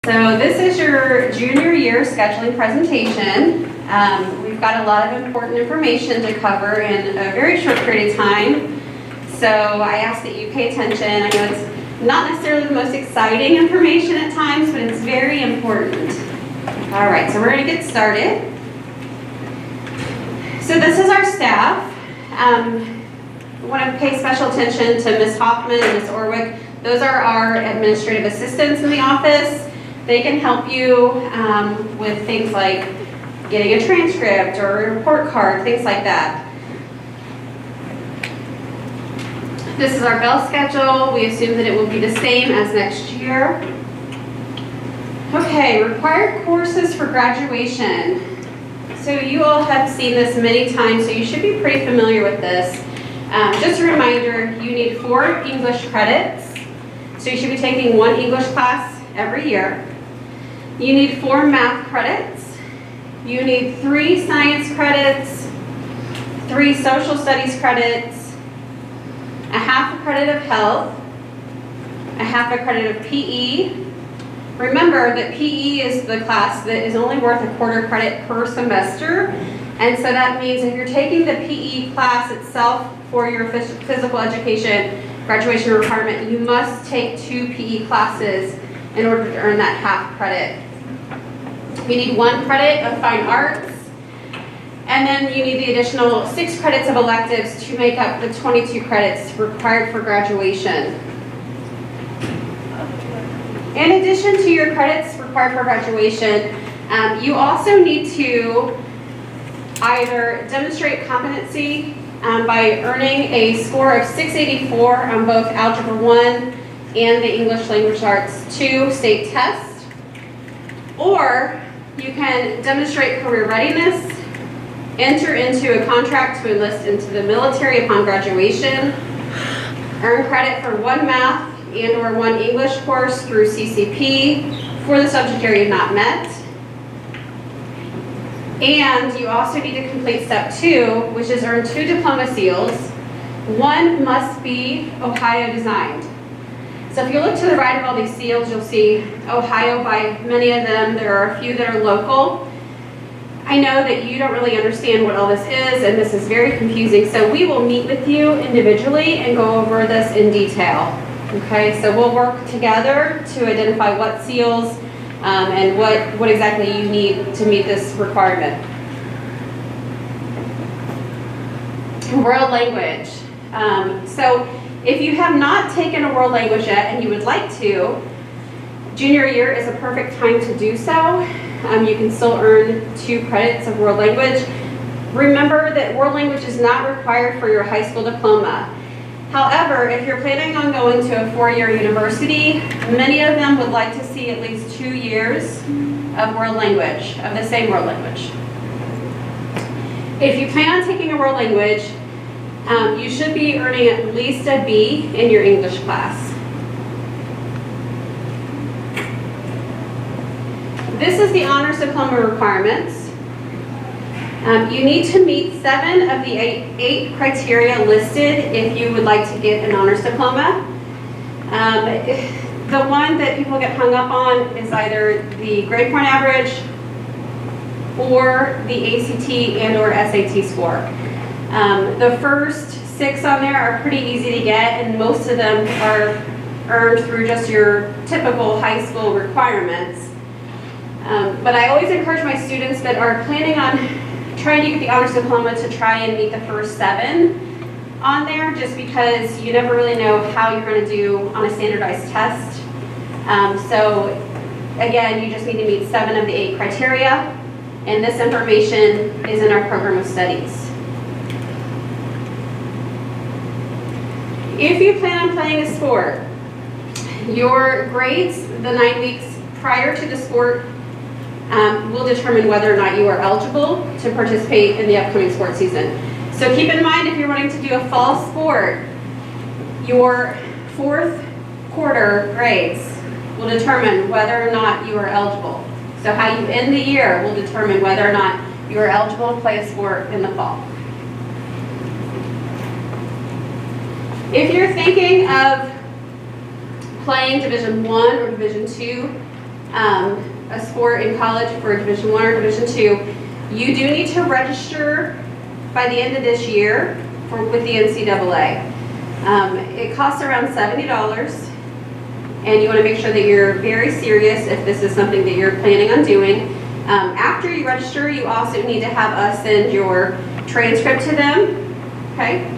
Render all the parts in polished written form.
So this is your junior year scheduling presentation. We've got a lot of important information to cover in a very short period of time. So I ask that you pay attention. I know it's not necessarily the most exciting information at times, but it's very important. All right, so we're going to get started. So this is our staff. I want to pay special attention to Ms. Hoffman and Ms. Orwick. Those are our administrative assistants in the office. They can help you with things like getting a transcript or a report card, things like that. This is our bell schedule. We assume that it will be the same as next year. Okay, required courses for graduation. So you all have seen this many times, so you should be pretty familiar with this. Just a reminder, you need 4 English credits. So you should be taking 1 English class every year. You need 4 math credits. You need 3 science credits, 3 social studies credits, a half a credit of health, a half a credit of PE. Remember that PE is the class that is only worth a quarter credit per semester. And so that means if you're taking the PE class itself for your physical education graduation requirement, you must take 2 PE classes in order to earn that half credit. You need 1 credit of fine arts, and then you need the additional 6 credits of electives to make up the 22 credits required for graduation. In addition to your credits required for graduation, you also need to either demonstrate competency by earning a score of 684 on both Algebra 1 and the English Language Arts 2 state test, or you can demonstrate career readiness, enter into a contract to enlist into the military upon graduation, earn credit for 1 math and or 1 English course through CCP for the subject area not met. And you also need to complete step 2, which is earn 2 Diploma Seals. 1 must be Ohio designed. So if you look to the right of all these seals, you'll see Ohio by many of them. There are a few that are local. I know that you don't really understand what all this is, and this is very confusing. So we will meet with you individually and go over this in detail. Okay, so we'll work together to identify what seals and what exactly you need to meet this requirement. World language. So if you have not taken a world language yet and you would like to, junior year is a perfect time to do so. You can still earn 2 credits of world language. Remember that world language is not required for your high school diploma. However, if you're planning on going to a 4-year university, many of them would like to see at least 2 years of world language, of the same world language. If you plan on taking a world language, you should be earning at least a B in your English class. This is the honors diploma requirements. You need to meet 7 of the 8 criteria listed if you would like to get an honors diploma. The one that people get hung up on is either the grade point average or the ACT and or SAT score. The first 6 on there are pretty easy to get, and most of them are earned through just your typical high school requirements. But I always encourage my students that are planning on trying to get the honors diploma to try and meet the first 7 on there, just because you never really know how you're going to do on a standardized test. So again, you just need to meet 7 of the 8 criteria, and this information is in our program of studies. If you plan on playing a sport, your grades the 9 weeks prior to the sport will determine whether or not you are eligible to participate in the upcoming sports season. So keep in mind, if you're wanting to do a fall sport, your 4th quarter grades will determine whether or not you are eligible. So how you end the year will determine whether or not you are eligible to play a sport in the fall. If you're thinking of playing Division I or Division II a sport in college for Division I or Division II, you do need to register by the end of this year with the NCAA. It costs around $70, and you want to make sure that you're very serious if this is something that you're planning on doing. After you register, you also need to have us send your transcript to them, okay?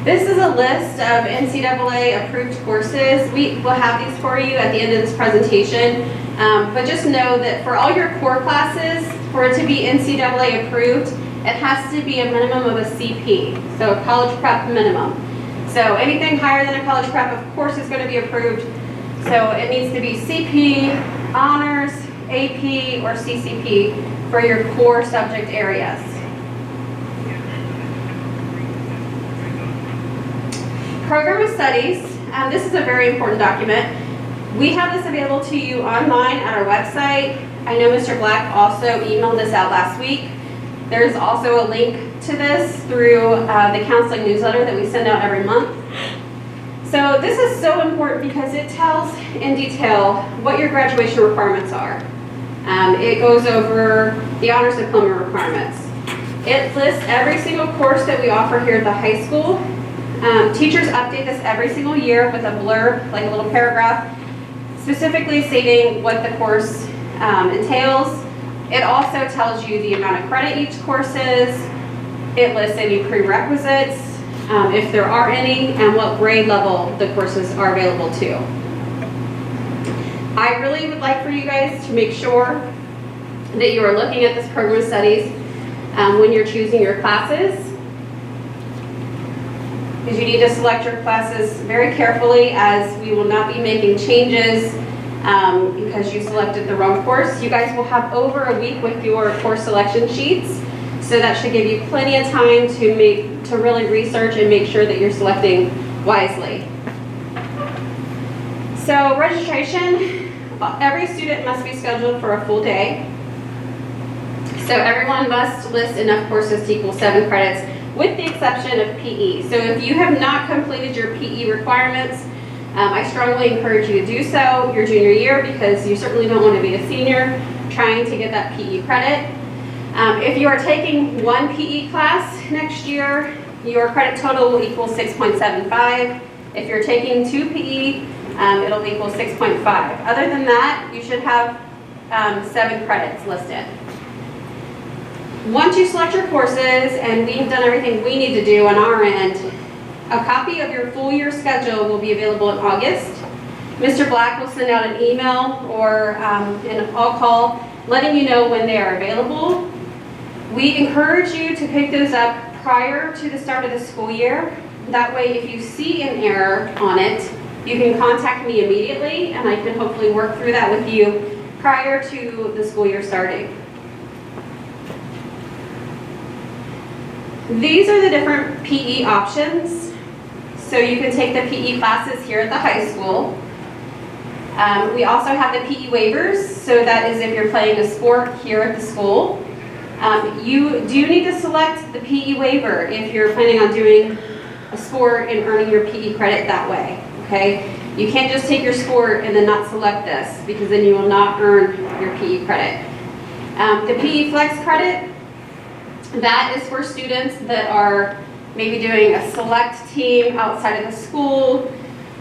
This is a list of NCAA approved courses. We will have these for you at the end of this presentation, but just know that for all your core classes, for it to be NCAA approved, it has to be a minimum of a CP, so a college prep minimum. So anything higher than a college prep, of course, is going to be approved. So it needs to be CP, honors, AP, or CCP for your core subject areas. Program of Studies, this is a very important document. We have this available to you online at our website. I know Mr. Black also emailed this out last week. There's also a link to this through the counseling newsletter that we send out every month. So this is so important because it tells in detail what your graduation requirements are. It goes over the honors diploma requirements. It lists every single course that we offer here at the high school. Teachers update this every single year with a blurb, like a little paragraph, specifically stating what the course entails. It also tells you the amount of credit each course is. It lists any prerequisites, if there are any, and what grade level the courses are available to. I really would like for you guys to make sure that you are looking at this program of studies when you're choosing your classes, because you need to select your classes very carefully, as we will not be making changes because you selected the wrong course. You guys will have over a week with your course selection sheets, so that should give you plenty of time to really research and make sure that you're selecting wisely. So registration, every student must be scheduled for a full day. So everyone must list enough courses to equal 7 credits, with the exception of PE. So if you have not completed your PE requirements, I strongly encourage you to do so your junior year, because you certainly don't want to be a senior trying to get that PE credit. If you are taking one PE class next year, your credit total will equal 6.75. If you're taking 2 PE, it'll equal 6.5. Other than that, you should have 7 credits listed. Once you select your courses and we've done everything we need to do on our end, a copy of your full year schedule will be available in August. Mr. Black will send out an email or an call letting you know when they are available. We encourage you to pick those up prior to the start of the school year. That way, if you see an error on it, you can contact me immediately, and I can hopefully work through that with you prior to the school year starting. These are the different PE options. So you can take the PE classes here at the high school. We also have the PE waivers, so that is if you're playing a sport here at the school. You do need to select the PE waiver if you're planning on doing a sport and earning your PE credit that way, okay? You can't just take your sport and then not select this, because then you will not earn your PE credit. The PE flex credit, that is for students that are maybe doing a select team outside of the school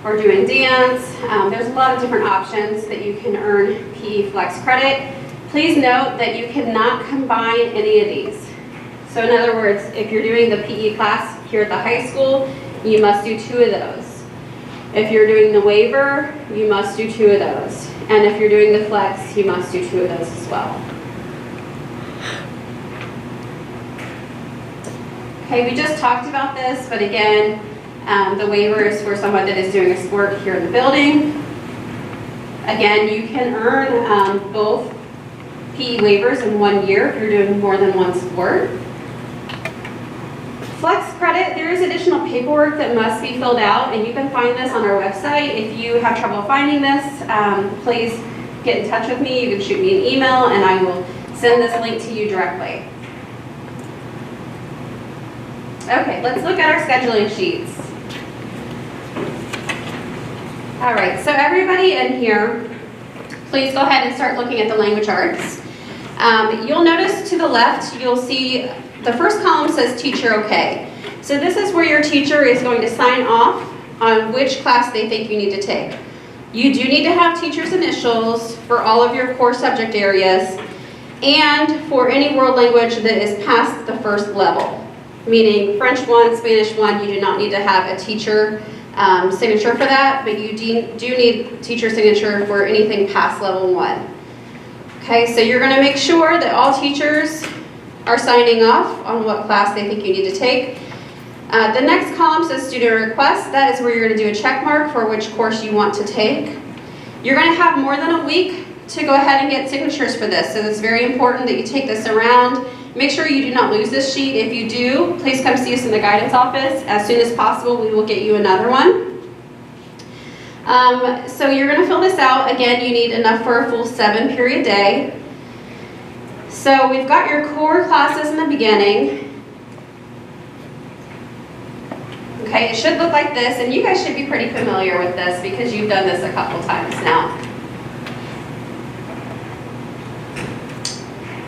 or doing dance. There's a lot of different options that you can earn PE flex credit. Please note that you cannot combine any of these. So in other words, if you're doing the PE class here at the high school, you must do 2 of those. If you're doing the waiver, you must do 2 of those. And if you're doing the flex, you must do 2 of those as well. Okay, we just talked about this, but again, the waiver is for someone that is doing a sport here in the building. Again, you can earn both PE waivers in 1 year if you're doing more than one sport. Flex credit, there is additional paperwork that must be filled out, and you can find this on our website. If you have trouble finding this, please get in touch with me. You can shoot me an email, and I will send this link to you directly. Okay, let's look at our scheduling sheets. All right, so everybody in here, please go ahead and start looking at the language arts. You'll notice to the left, you'll see the first column says teacher okay. So this is where your teacher is going to sign off on which class they think you need to take. You do need to have teacher's initials for all of your core subject areas and for any world language that is past the first level, meaning French 1, Spanish 1, you do not need to have a teacher signature for that, but you do need teacher signature for anything past level 1. Okay, so you're going to make sure that all teachers are signing off on what class they think you need to take. The next column says student request. That is where you're going to do a check mark for which course you want to take. You're going to have more than a week to go ahead and get signatures for this, so it's very important that you take this around. Make sure you do not lose this sheet. If you do, please come see us in the guidance office. As soon as possible, we will get you another one. So you're going to fill this out. Again, you need enough for a full 7-period day. So we've got your core classes in the beginning. Okay, it should look like this, and you guys should be pretty familiar with this because you've done this a couple times now.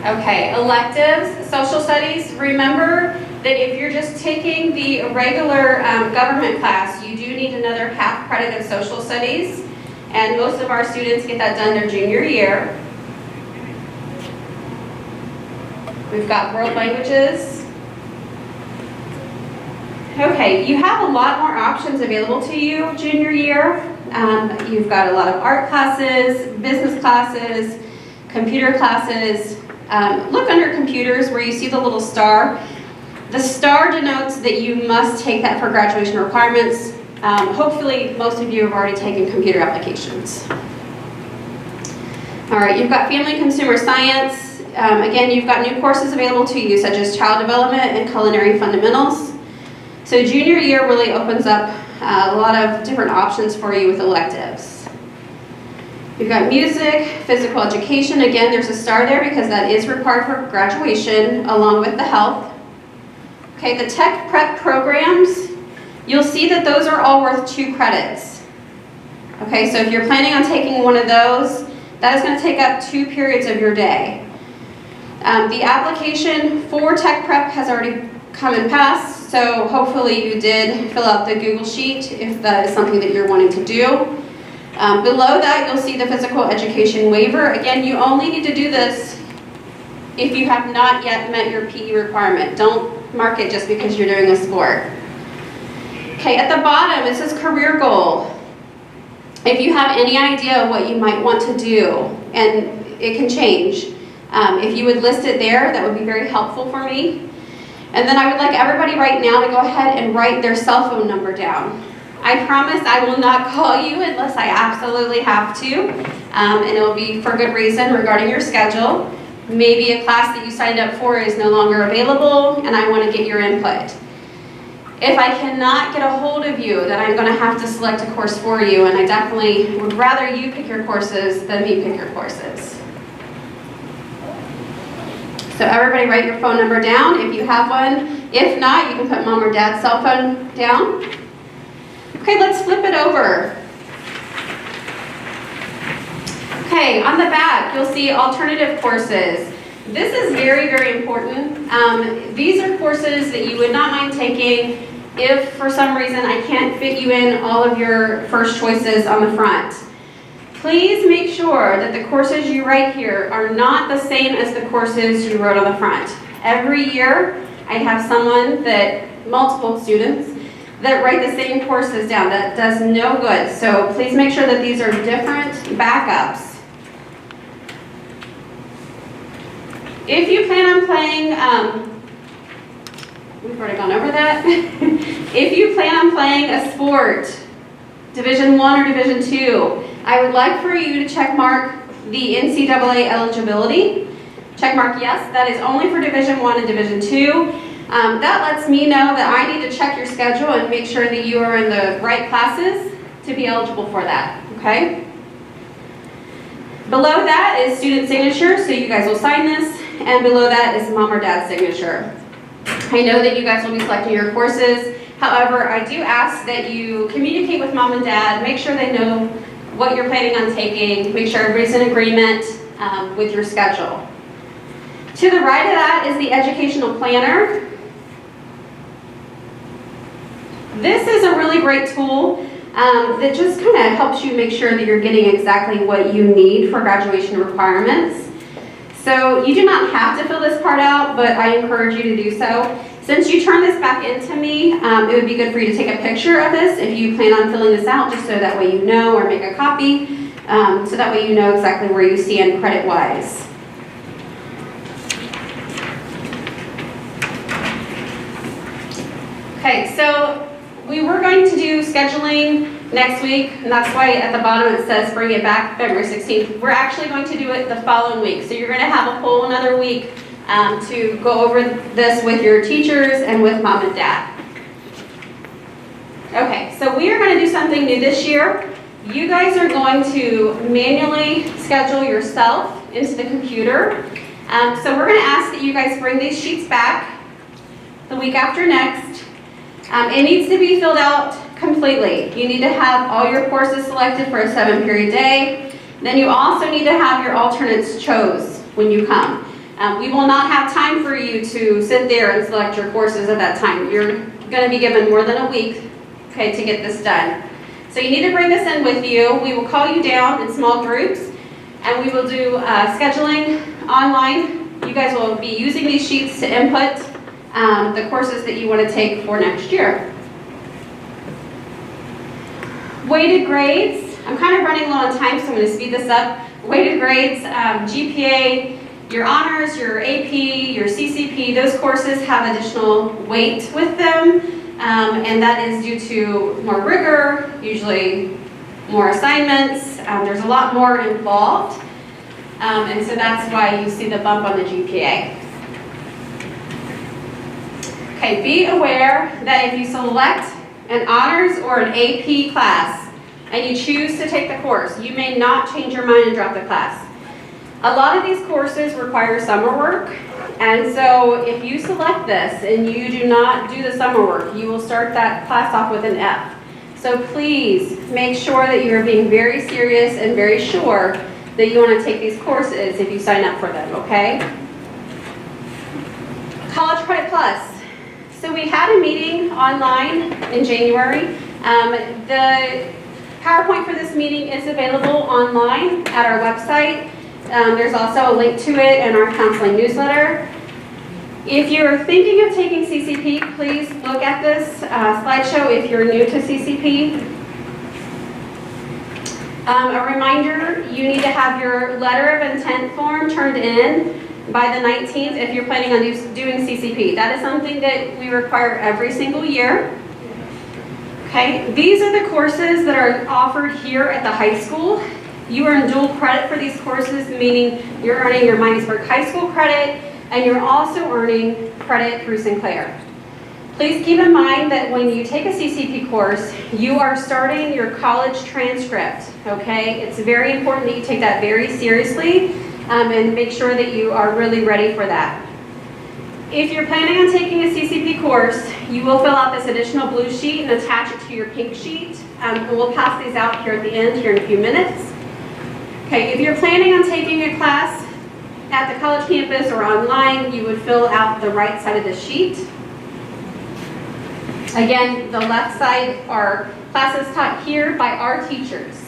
Okay, electives, social studies. Remember that if you're just taking the regular government class, you do need another half credit of social studies, and most of our students get that done their junior year. We've got world languages. Okay, you have a lot more options available to you junior year. You've got a lot of art classes, business classes, computer classes. Look under computers where you see the little star. The star denotes that you must take that for graduation requirements. Hopefully, most of you have already taken computer applications. All right, you've got family and consumer science. Again, you've got new courses available to you, such as child development and culinary fundamentals. So junior year really opens up a lot of different options for you with electives. You've got music, physical education. Again, there's a star there because that is required for graduation, along with the health. Okay, the tech prep programs, you'll see that those are all worth 2 credits. Okay, so if you're planning on taking one of those, that is going to take up 2 periods of your day. The application for tech prep has already come and passed, so hopefully you did fill out the Google Sheet if that is something that you're wanting to do. Below that, you'll see the physical education waiver. Again, you only need to do this if you have not yet met your PE requirement. Don't mark it just because you're doing a sport. Okay, at the bottom, it says career goal. If you have any idea what you might want to do, and it can change, if you would list it there, that would be very helpful for me. And then I would like everybody right now to go ahead and write their cell phone number down. I promise I will not call you unless I absolutely have to, and it will be for good reason regarding your schedule. Maybe a class that you signed up for is no longer available, and I want to get your input. If I cannot get a hold of you, then I'm going to have to select a course for you, and I definitely would rather you pick your courses than me pick your courses. So everybody write your phone number down if you have one. If not, you can put mom or dad's cell phone down. Okay, let's flip it over. Okay, on the back, you'll see alternative courses. This is very, very important. These are courses that you would not mind taking if, for some reason, I can't fit you in all of your first choices on the front. Please make sure that the courses you write here are not the same as the courses you wrote on the front. Every year, I have multiple students, that write the same courses down. That does no good. So please make sure that these are different backups. If you plan on playing, we've already gone over that. If you plan on playing a sport, Division I or Division II, I would like for you to check mark the NCAA eligibility. Check mark yes, that is only for Division I and Division II. That lets me know that I need to check your schedule and make sure that you are in the right classes to be eligible for that, okay? Below that is student signature, so you guys will sign this, and below that is mom or dad's signature. I know that you guys will be selecting your courses. However, I do ask that you communicate with mom and dad, make sure they know what you're planning on taking, make sure everybody's in agreement with your schedule. To the right of that is the educational planner. This is a really great tool that just kind of helps you make sure that you're getting exactly what you need for graduation requirements. So you do not have to fill this part out, but I encourage you to do so. Since you turn this back into me, it would be good for you to take a picture of this if you plan on filling this out, just so that way you know, or make a copy, so that way you know exactly where you stand credit-wise. Okay, so we were going to do scheduling next week, and that's why at the bottom it says bring it back February 16th. We're actually going to do it the following week, so you're going to have a whole another week to go over this with your teachers and with mom and dad. Okay, so we are going to do something new this year. You guys are going to manually schedule yourself into the computer. So we're going to ask that you guys bring these sheets back the week after next. It needs to be filled out completely. You need to have all your courses selected for a 7-period day. Then you also need to have your alternates chose when you come. We will not have time for you to sit there and select your courses at that time. You're going to be given more than a week, okay, to get this done. So you need to bring this in with you. We will call you down in small groups, and we will do scheduling online. You guys will be using these sheets to input the courses that you want to take for next year. Weighted grades. I'm kind of running low on time, so I'm going to speed this up. Weighted grades, GPA, your honors, your AP, your CCP, those courses have additional weight with them, and that is due to more rigor, usually more assignments. There's a lot more involved, and so that's why you see the bump on the GPA. Okay, be aware that if you select an honors or an AP class and you choose to take the course, you may not change your mind and drop the class. A lot of these courses require summer work, and so if you select this and you do not do the summer work, you will start that class off with an F. So please make sure that you are being very serious and very sure that you want to take these courses if you sign up for them, okay? College Credit Plus. So we had a meeting online in January. The PowerPoint for this meeting is available online at our website. There's also a link to it in our counseling newsletter. If you're thinking of taking CCP, please look at this slideshow if you're new to CCP. A reminder, you need to have your letter of intent form turned in by the 19th if you're planning on doing CCP. That is something that we require every single year. Okay, these are the courses that are offered here at the high school. You earn dual credit for these courses, meaning you're earning your Miamisburg High School credit and you're also earning credit through Sinclair. Please keep in mind that when you take a CCP course, you are starting your college transcript, okay? It's very important that you take that very seriously and make sure that you are really ready for that. If you're planning on taking a CCP course, you will fill out this additional blue sheet and attach it to your pink sheet. And we'll pass these out here at the end here in a few minutes. Okay, if you're planning on taking a class at the college campus or online, you would fill out the right side of the sheet. Again, the left side are classes taught here by our teachers.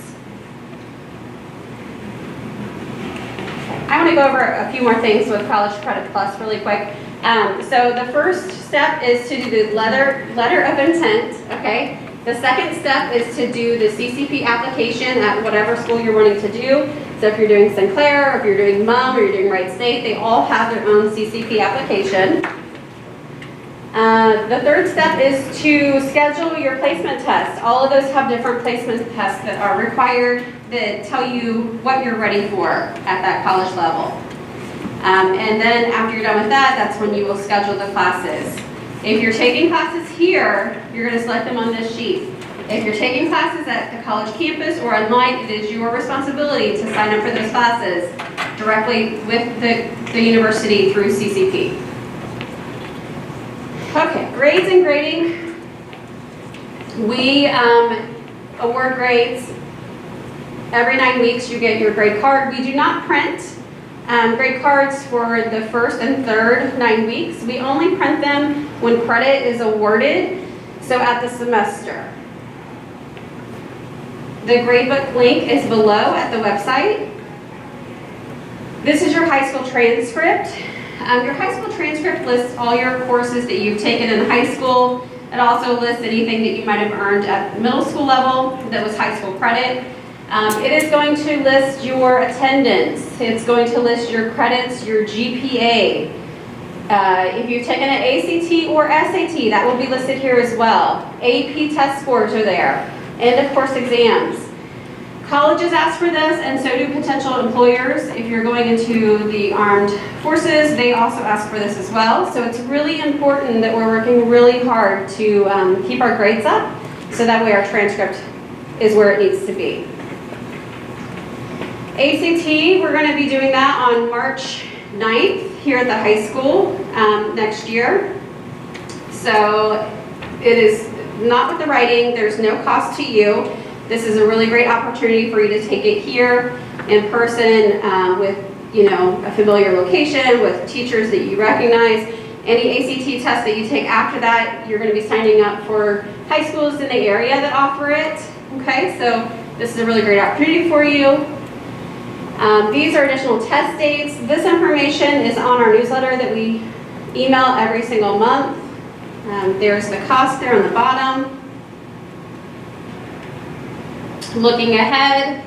I want to go over a few more things with College Credit Plus really quick. So the first step is to do the letter of intent, okay? The second step is to do the CCP application at whatever school you're wanting to do. So if you're doing Sinclair, or if you're doing MUM, or you're doing Wright State, they all have their own CCP application. The third step is to schedule your placement tests. All of those have different placement tests that are required that tell you what you're ready for at that college level. And then after you're done with that, that's when you will schedule the classes. If you're taking classes here, you're going to select them on this sheet. If you're taking classes at the college campus or online, it is your responsibility to sign up for those classes directly with the university through CCP. Okay, grades and grading. We award grades. Every 9 weeks you get your grade card. We do not print grade cards for the first and third 9 weeks. We only print them when credit is awarded, so at the semester. The gradebook link is below at the website. This is your high school transcript. Your high school transcript lists all your courses that you've taken in high school. It also lists anything that you might have earned at the middle school level that was high school credit. It is going to list your attendance. It's going to list your credits, your GPA. If you've taken an ACT or SAT, that will be listed here as well. AP test scores are there. End of course exams. Colleges ask for this, and so do potential employers. If you're going into the armed forces, they also ask for this as well. So it's really important that we're working really hard to keep our grades up, so that way our transcript is where it needs to be. ACT, we're going to be doing that on March 9th here at the high school next year. So it is not with the writing, there's no cost to you. This is a really great opportunity for you to take it here in person with a familiar location, with teachers that you recognize. Any ACT test that you take after that, you're going to be signing up for high schools in the area that offer it. Okay, so this is a really great opportunity for you. These are additional test dates. This information is on our newsletter that we email every single month. There's the cost there on the bottom. Looking ahead,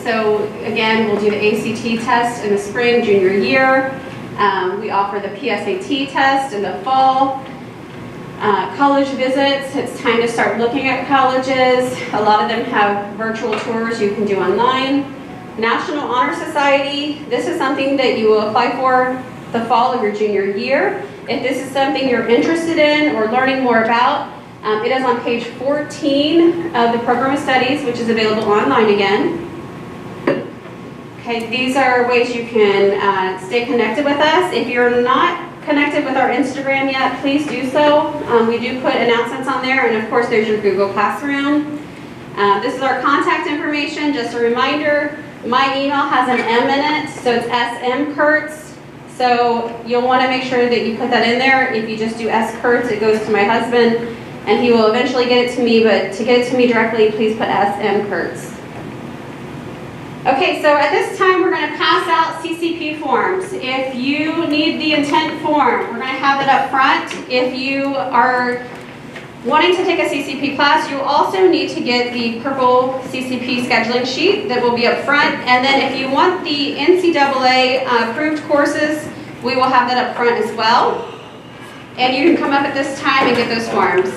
so again, we'll do the ACT test in the spring, junior year. We offer the PSAT test in the fall. College visits, it's time to start looking at colleges. A lot of them have virtual tours you can do online. National Honor Society, this is something that you will apply for the fall of your junior year. If this is something you're interested in or learning more about, it is on page 14 of the program of studies, which is available online again. Okay, these are ways you can stay connected with us. If you're not connected with our Instagram yet, please do so. We do put announcements on there, and of course there's your Google Classroom. This is our contact information. Just a reminder, my email has an M in it, so it's SM Kurtz. So you'll want to make sure that you put that in there. If you just do S Kurtz, it goes to my husband, and he will eventually get it to me, but to get it to me directly, please put SM Kurtz. Okay, so at this time, we're going to pass out CCP forms. If you need the intent form, we're going to have it up front. If you are wanting to take a CCP class, you also need to get the purple CCP scheduling sheet that will be up front. And then if you want the NCAA approved courses, we will have that up front as well. And you can come up at this time and get those forms.